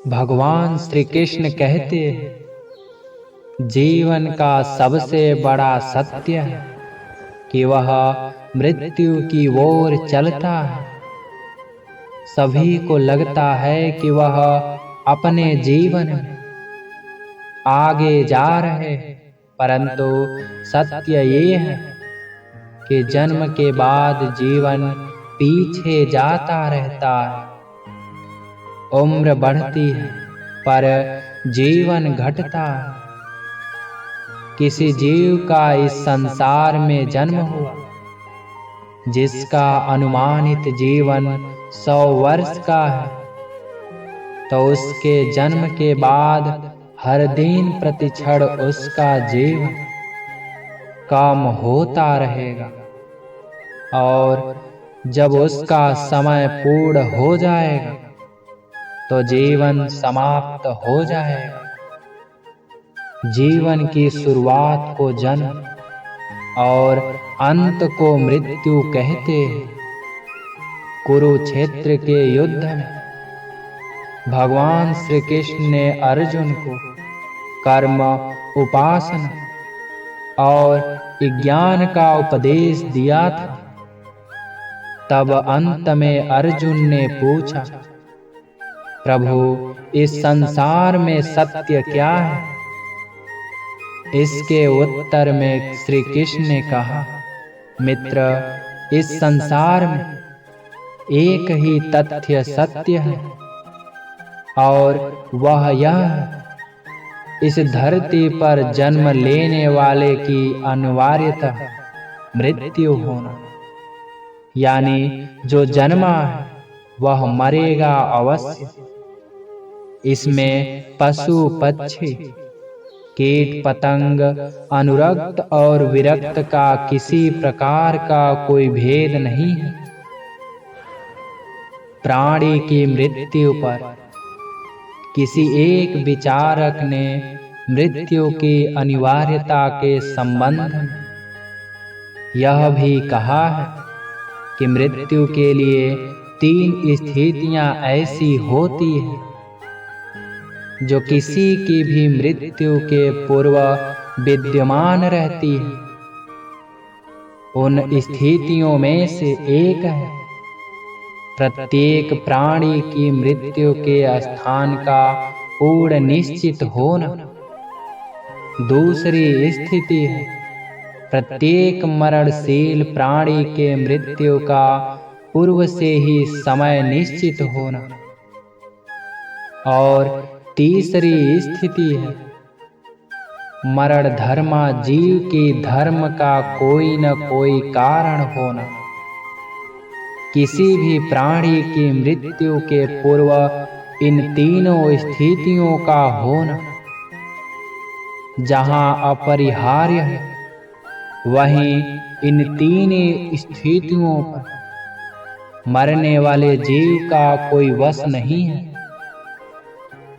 भगवान श्री कृष्ण कहते हैं, जीवन का सबसे बड़ा सत्य है कि वह मृत्यु की ओर चलता है। सभी को लगता है कि वह अपने जीवन में आगे जा रहे हैं, परंतु सत्य ये है कि जन्म के बाद जीवन पीछे जाता रहता है। उम्र बढ़ती है पर जीवन घटता है। किसी जीव का इस संसार में जन्म हुआ जिसका अनुमानित जीवन 100 वर्ष का है, तो उसके जन्म के बाद हर दिन प्रतिक्षण उसका जीवन कम होता रहेगा और जब उसका समय पूर्ण हो जाएगा तो जीवन समाप्त हो जाएगा। जीवन की शुरुआत को जन्म और अंत को मृत्यु कहते हैं। कुरुक्षेत्र के युद्ध में भगवान श्री कृष्ण ने अर्जुन को कर्म, उपासना और ज्ञान का उपदेश दिया था। तब अंत में अर्जुन ने पूछा, प्रभु, इस संसार में सत्य क्या है? इसके उत्तर में श्री कृष्ण ने कहा, मित्र, इस संसार में एक ही तथ्य सत्य है और वह यह है, इस धरती पर जन्म लेने वाले की अनिवार्यतः मृत्यु होना। यानी जो जन्मा है वह मरेगा अवश्य। इसमें पशु, पक्षी, कीट, पतंग, अनुरक्त और विरक्त का किसी प्रकार का कोई भेद नहीं है। प्राणी की मृत्यु पर किसी एक विचारक ने मृत्यु की अनिवार्यता के संबंध में यह भी कहा है कि मृत्यु के लिए 3 स्थितियां ऐसी होती हैं जो किसी की भी मृत्यु के पूर्व विद्यमान रहती है। उन स्थितियों में से एक है प्रत्येक प्राणी की मृत्यु के स्थान का पूर्ण निश्चित होना। दूसरी स्थिति है प्रत्येक मरणशील प्राणी के मृत्यु का पूर्व से ही समय निश्चित होना। और तीसरी स्थिति है मरण धर्मा जीव के धर्म का कोई न कोई कारण होना। किसी भी प्राणी की मृत्यु के पूर्व इन तीनों स्थितियों का होना जहां अपरिहार्य है, वहीं इन तीन स्थितियों पर मरने वाले जीव का कोई वश नहीं है।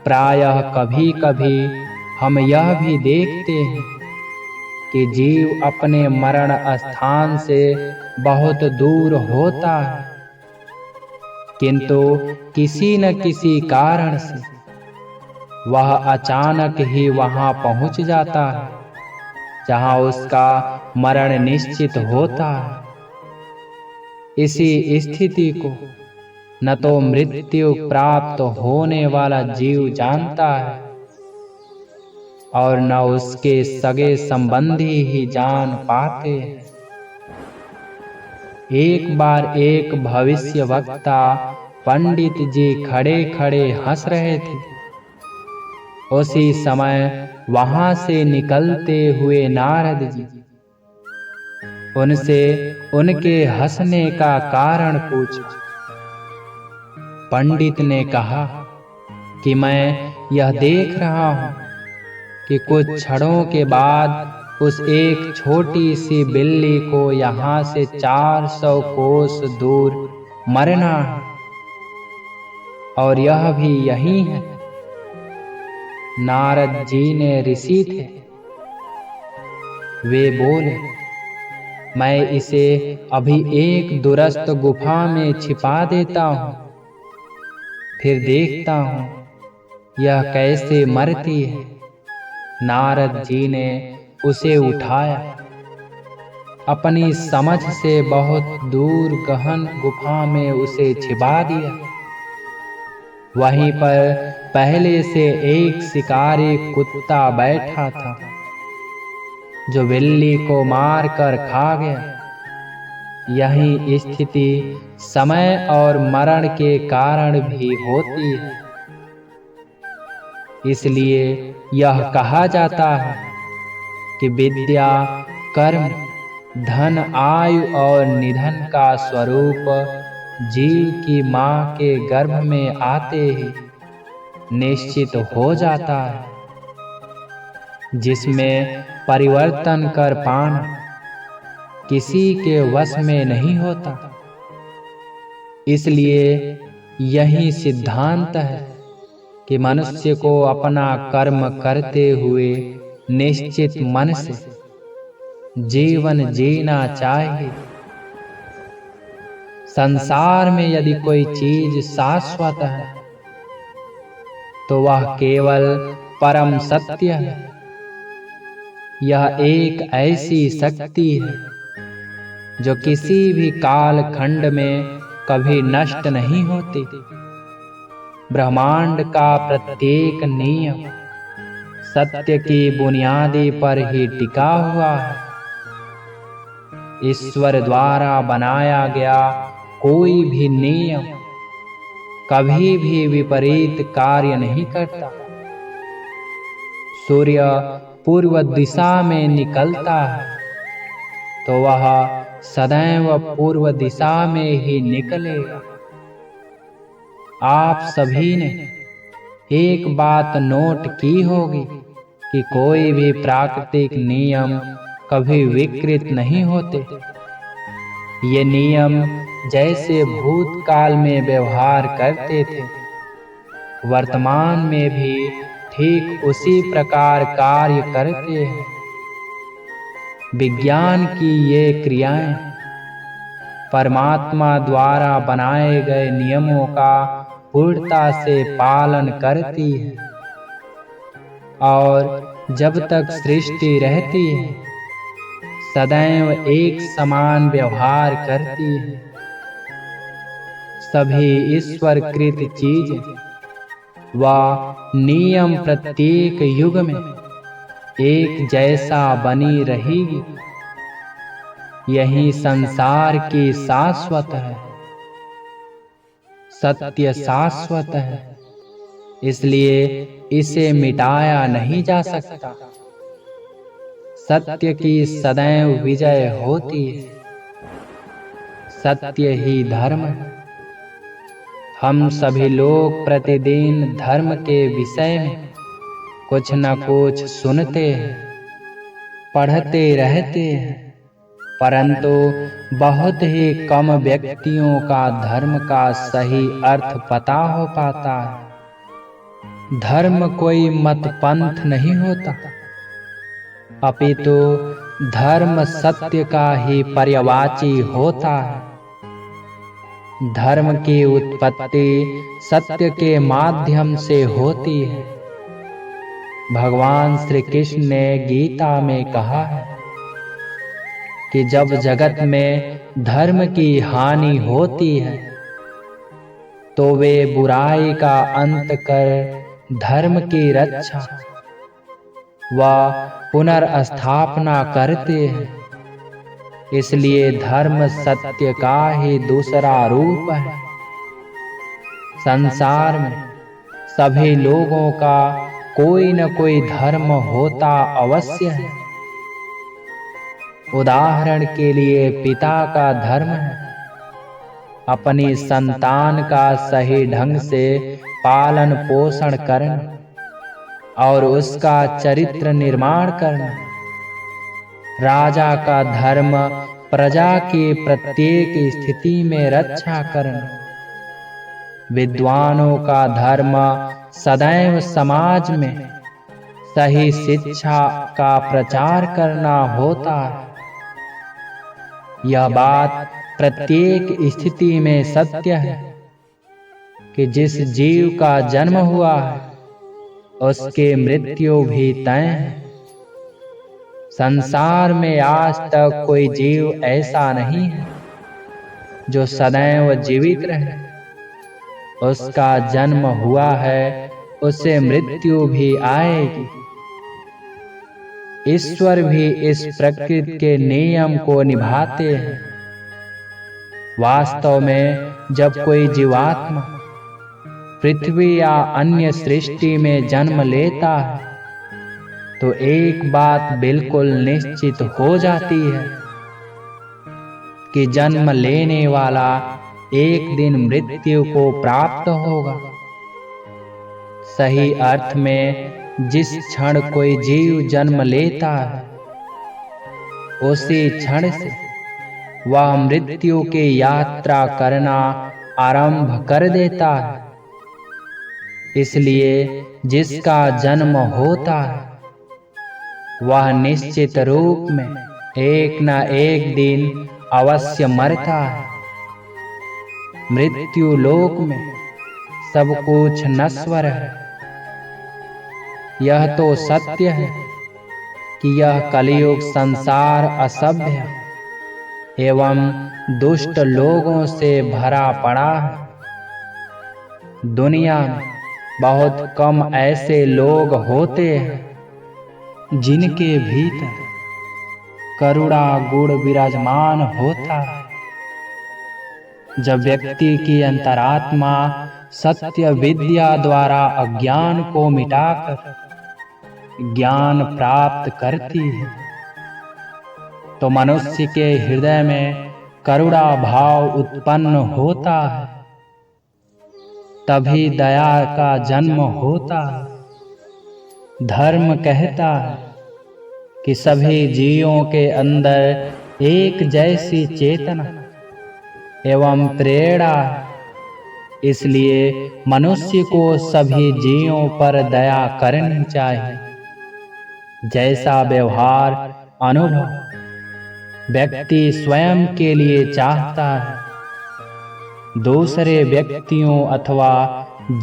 प्रायः कभी कभी हम यह भी देखते हैं कि जीव अपने मरण स्थान से बहुत दूर होता है, किंतु किसी न किसी कारण से वह अचानक ही वहां पहुंच जाता है जहां उसका मरण निश्चित होता है। इसी स्थिति को न तो मृत्यु प्राप्त होने वाला जीव जानता है और न उसके सगे संबंधी ही जान पाते हैं। एक बार एक भविष्यवक्ता पंडित जी खड़े खड़े हंस रहे थे। उसी समय वहां से निकलते हुए नारद जी उनसे उनके हंसने का कारण पूछा। पंडित ने कहा कि मैं यह देख रहा हूं कि कुछ क्षणों के बाद उस एक छोटी सी बिल्ली को यहाँ से 400 कोस दूर मरना है, और यह भी यही है। नारद जी ने ऋषि थे। वे बोले, मैं इसे अभी एक दूरस्थ गुफा में छिपा देता हूँ, फिर देखता हूँ यह कैसे मरती है? नारद जी ने उसे उठाया, अपनी समझ से बहुत दूर गहन गुफा में उसे छिपा दिया। वहीं पर पहले से एक शिकारी कुत्ता बैठा था, जो बिल्ली को मारकर खा गया। यही स्थिति समय और मरण के कारण भी होती है। इसलिए यह कहा जाता है कि विद्या, कर्म, धन, आयु और निधन का स्वरूप जीव की माँ के गर्भ में आते ही निश्चित हो जाता है, जिसमें परिवर्तन कर पाना किसी के वश में नहीं होता। इसलिए यही सिद्धांत है कि मनुष्य को अपना कर्म करते हुए निश्चित मन से जीवन जीना चाहिए। संसार में यदि कोई चीज शाश्वत है तो वह केवल परम सत्य है। यह एक ऐसी शक्ति है जो किसी भी काल खंड में कभी नष्ट नहीं होती। ब्रह्मांड का प्रत्येक नियम सत्य की बुनियादी पर ही टिका हुआ है। ईश्वर द्वारा बनाया गया कोई भी नियम कभी भी विपरीत कार्य नहीं करता। सूर्य पूर्व दिशा में निकलता है तो वह सदैव पूर्व दिशा में ही निकलेगा। आप सभी ने एक बात नोट की होगी कि कोई भी प्राकृतिक नियम कभी विकृत नहीं होते। ये नियम जैसे भूतकाल में व्यवहार करते थे, वर्तमान में भी ठीक उसी प्रकार कार्य करते हैं। विज्ञान की ये क्रियाएं परमात्मा द्वारा बनाए गए नियमों का पूर्णता से पालन करती है और जब तक सृष्टि रहती है सदैव एक समान व्यवहार करती है। सभी ईश्वरकृत चीजें व नियम प्रत्येक युग में एक जैसा बनी रहेगी। यही संसार की शाश्वत है। सत्य शाश्वत है, इसलिए इसे मिटाया नहीं जा सकता। सत्य की सदैव विजय होती है। सत्य ही धर्म है। हम सभी लोग प्रतिदिन धर्म के विषय में कुछ न कुछ सुनते हैं, पढ़ते रहते हैं, परंतु बहुत ही कम व्यक्तियों का धर्म का सही अर्थ पता हो पाता है। धर्म कोई मत पंथ नहीं होता, अपितु धर्म सत्य का ही पर्यवाची होता है। धर्म की उत्पत्ति सत्य के माध्यम से होती है। भगवान श्री कृष्ण ने गीता में कहा है कि जब जगत में धर्म की हानि होती है तो वे बुराई का अंत कर धर्म की रक्षा व पुनर्स्थापना करते हैं। इसलिए धर्म सत्य का ही दूसरा रूप है। संसार में सभी लोगों का कोई न कोई धर्म होता अवश्य है। उदाहरण के लिए पिता का धर्म है अपनी संतान का सही ढंग से पालन पोषण करना और उसका चरित्र निर्माण करना। राजा का धर्म प्रजा की प्रत्येक स्थिति में रक्षा करना। विद्वानों का धर्म सदैव समाज में सही शिक्षा का प्रचार करना होता है। यह बात प्रत्येक स्थिति में सत्य है कि जिस जीव का जन्म हुआ है उसकी मृत्यु भी तय है। संसार में आज तक कोई जीव ऐसा नहीं है जो सदैव जीवित रहे। उसका जन्म हुआ है, उसे मृत्यु भी आएगी। ईश्वर भी इस प्रकृति के नियम को निभाते हैं। वास्तव में जब कोई जीवात्मा पृथ्वी या अन्य सृष्टि में जन्म लेता है तो एक बात बिल्कुल निश्चित हो जाती है कि जन्म लेने वाला एक दिन मृत्यु को प्राप्त होगा। सही अर्थ में जिस क्षण कोई जीव जन्म लेता है उसी क्षण से वह मृत्यु की यात्रा करना आरंभ कर देता है। इसलिए जिसका जन्म होता है वह निश्चित रूप में एक न एक दिन अवश्य मरता है। मृत्यु लोक में सब कुछ नश्वर है। यह तो सत्य है कि यह कलयुग संसार असभ्य एवं दुष्ट लोगों से भरा पड़ा है। दुनिया में बहुत कम ऐसे लोग होते हैं जिनके भीतर करुणा गुण विराजमान होता है। जब व्यक्ति की अंतरात्मा सत्य विद्या द्वारा अज्ञान को मिटाकर ज्ञान प्राप्त करती है तो मनुष्य के हृदय में करुणा भाव उत्पन्न होता है। तभी दया का जन्म होता है। धर्म कहता है कि सभी जीवों के अंदर एक जैसी चेतना एवं प्रेरणा है। इसलिए मनुष्य को सभी जीवों पर दया करनी चाहिए। जैसा व्यवहार अनुभव व्यक्ति स्वयं के लिए चाहता है, दूसरे व्यक्तियों अथवा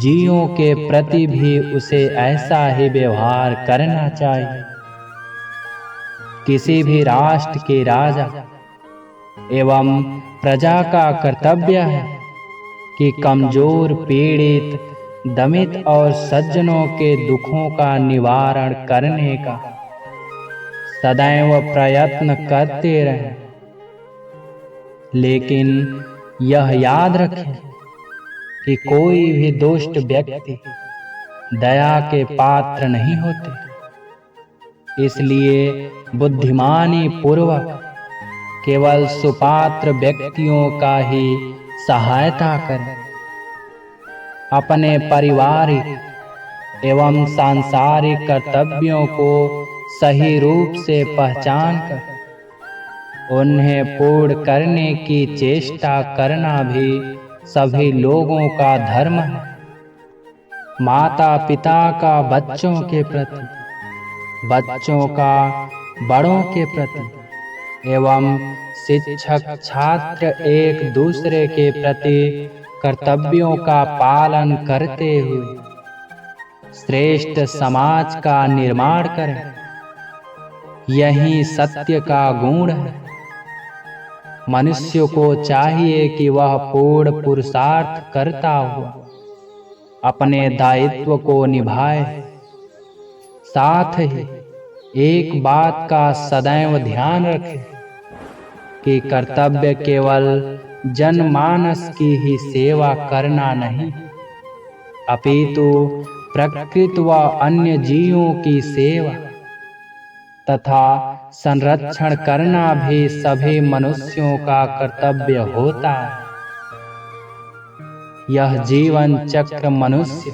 जीवों के प्रति भी उसे ऐसा ही व्यवहार करना चाहिए। किसी भी राष्ट्र के राजा एवं प्रजा का कर्तव्य है कि कमजोर, पीड़ित, दमित और सज्जनों के दुखों का निवारण करने का सदैव प्रयत्न करते रहें। लेकिन यह याद रखें कि कोई भी दुष्ट व्यक्ति दया के पात्र नहीं होते। इसलिए बुद्धिमानी पूर्वक केवल सुपात्र व्यक्तियों का ही सहायता करें। अपने पारिवारिक एवं सांसारिक कर्तव्यों को सही रूप से पहचान कर उन्हें पूर्ण करने की चेष्टा करना भी सभी लोगों का धर्म है। माता पिता का बच्चों के प्रति, बच्चों का बड़ों के प्रति एवं शिक्षक छात्र एक दूसरे के प्रति कर्तव्यों का पालन करते हुए श्रेष्ठ समाज का निर्माण करें। यही सत्य का गुण है। मनुष्य को चाहिए कि वह पूर्ण पुरुषार्थ करता हुआ अपने दायित्व को निभाए। साथ ही एक बात का सदैव ध्यान रखें कि कर्तव्य केवल जनमानस की ही सेवा करना नहीं, अपितु प्रकृति व अन्य जीवों की सेवा तथा संरक्षण करना भी सभी मनुष्यों का कर्तव्य होता है। यह जीवन चक्र मनुष्य,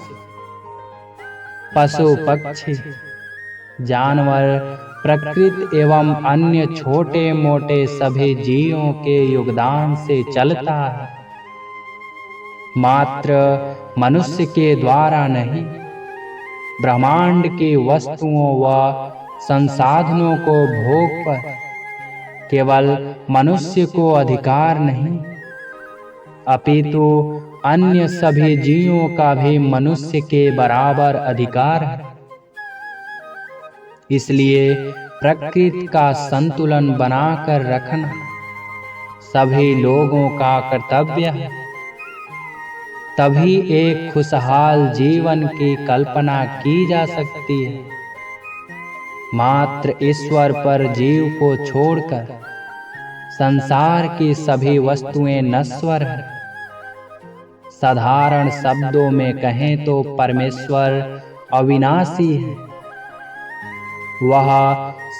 पशु पक्षी, जानवर, प्रकृति एवं अन्य छोटे मोटे सभी जीवों के योगदान से चलता है। मात्र मनुष्य के द्वारा नहीं, ब्रह्मांड की वस्तुओं व संसाधनों को भोग पर केवल मनुष्य को अधिकार नहीं, अपितु अन्य सभी जीवों का भी मनुष्य के बराबर अधिकार है। इसलिए प्रकृति का संतुलन बनाकर रखना सभी लोगों का कर्तव्य है। तभी एक खुशहाल जीवन की कल्पना की जा सकती है। मात्र ईश्वर पर जीव को छोड़कर संसार की सभी वस्तुएं नश्वर हैं। साधारण शब्दों में कहें तो परमेश्वर अविनाशी है। वह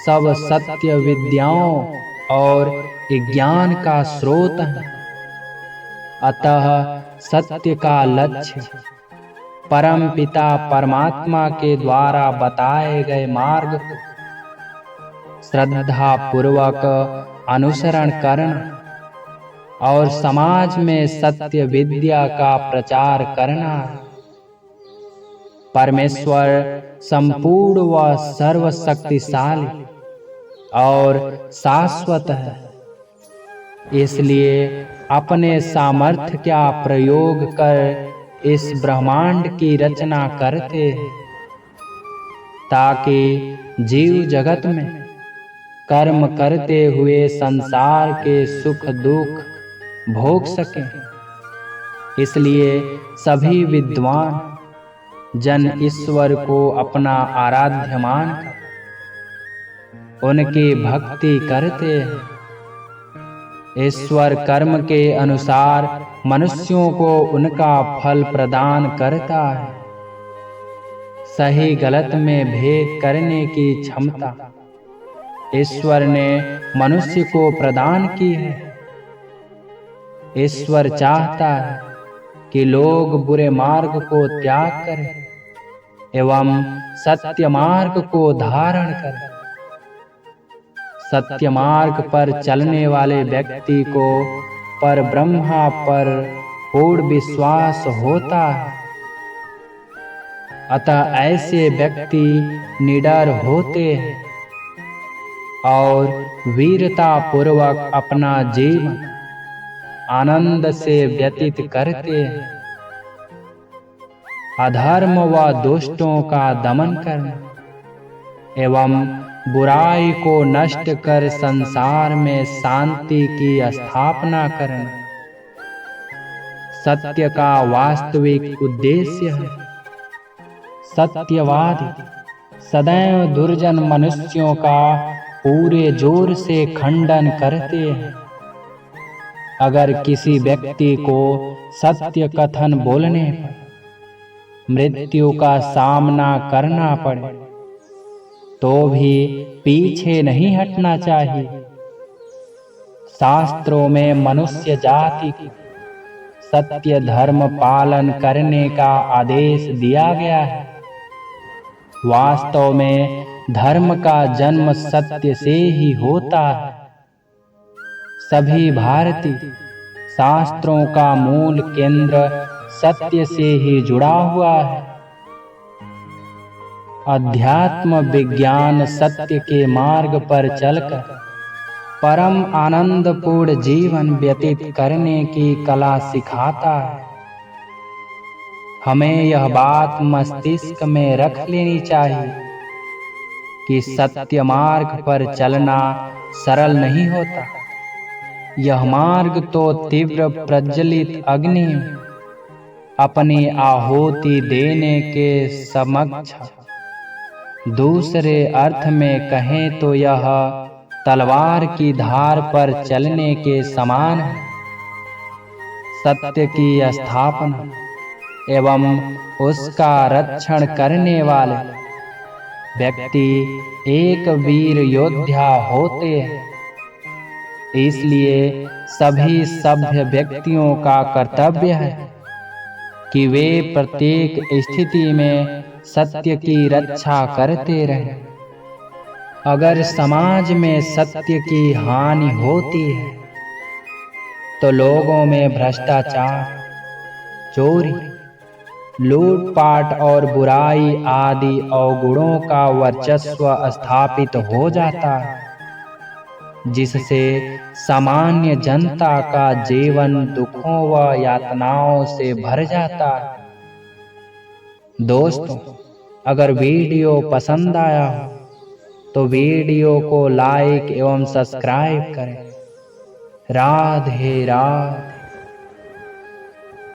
सब सत्य विद्याओं और ज्ञान का स्रोत है। अतः सत्य का लक्ष्य परम पिता परमात्मा के द्वारा बताए गए मार्ग को श्रद्धा पूर्वक अनुसरण करना और समाज में सत्य विद्या का प्रचार करना है। परमेश्वर संपूर्ण व सर्वशक्तिशाली और शाश्वत है। इसलिए अपने सामर्थ्य का प्रयोग कर इस ब्रह्मांड की रचना करते हैं, ताकि जीव जगत में कर्म करते हुए संसार के सुख दुख भोग सकें। इसलिए सभी विद्वान जन ईश्वर को अपना आराध्य मानकर उनकी भक्ति करते हैं। ईश्वर कर्म के अनुसार मनुष्यों को उनका फल प्रदान करता है। सही गलत में भेद करने की क्षमता ईश्वर ने मनुष्य को प्रदान की है। ईश्वर चाहता है कि लोग बुरे मार्ग को त्याग करें एवं सत्य मार्ग को धारण करें। सत्य मार्ग पर चलने वाले व्यक्ति को पर ब्रह्मा पर पूर्ण विश्वास होता है। अतः ऐसे व्यक्ति निडर होते हैं और वीरता पूर्वक अपना जीवन आनंद से व्यतीत करते हैं। अधर्म व दुष्टों का दमन करना एवं बुराई को नष्ट कर संसार में शांति की स्थापना करना सत्य का वास्तविक उद्देश्य है। सत्यवादी सदैव दुर्जन मनुष्यों का पूरे जोर से खंडन करते हैं। अगर किसी व्यक्ति को सत्य कथन बोलने पर मृत्यु का सामना करना पड़े तो भी पीछे नहीं हटना चाहिए। शास्त्रों में मनुष्य जाति को सत्य धर्म पालन करने का आदेश दिया गया है। वास्तव में धर्म का जन्म सत्य से ही होता है। सभी भारतीय शास्त्रों का मूल केंद्र सत्य से ही जुड़ा हुआ है। अध्यात्म विज्ञान सत्य के मार्ग पर चलकर परम आनंदपूर्ण जीवन व्यतीत करने की कला सिखाता है। हमें यह बात मस्तिष्क में रख लेनी चाहिए कि सत्य मार्ग पर चलना सरल नहीं होता। यह मार्ग तो तीव्र प्रज्वलित अग्नि में अपनी आहुति देने के समक्ष, दूसरे अर्थ में कहें तो यह तलवार की धार पर चलने के समान है। सत्य की स्थापना एवं उसका रक्षण करने वाले व्यक्ति एक वीर योद्धा होते हैं। इसलिए सभी सभ्य व्यक्तियों का कर्तव्य है कि वे प्रत्येक स्थिति में सत्य की रक्षा करते रहें। अगर समाज में सत्य की हानि होती है तो लोगों में भ्रष्टाचार, चोरी, लूटपाट और बुराई आदि अवगुणों का वर्चस्व स्थापित हो जाता है, जिससे सामान्य जनता का जीवन दुखों व यातनाओं से भर जाता है। दोस्तों, अगर वीडियो पसंद आया हो तो वीडियो को लाइक एवं सब्सक्राइब करें। राधे राधे।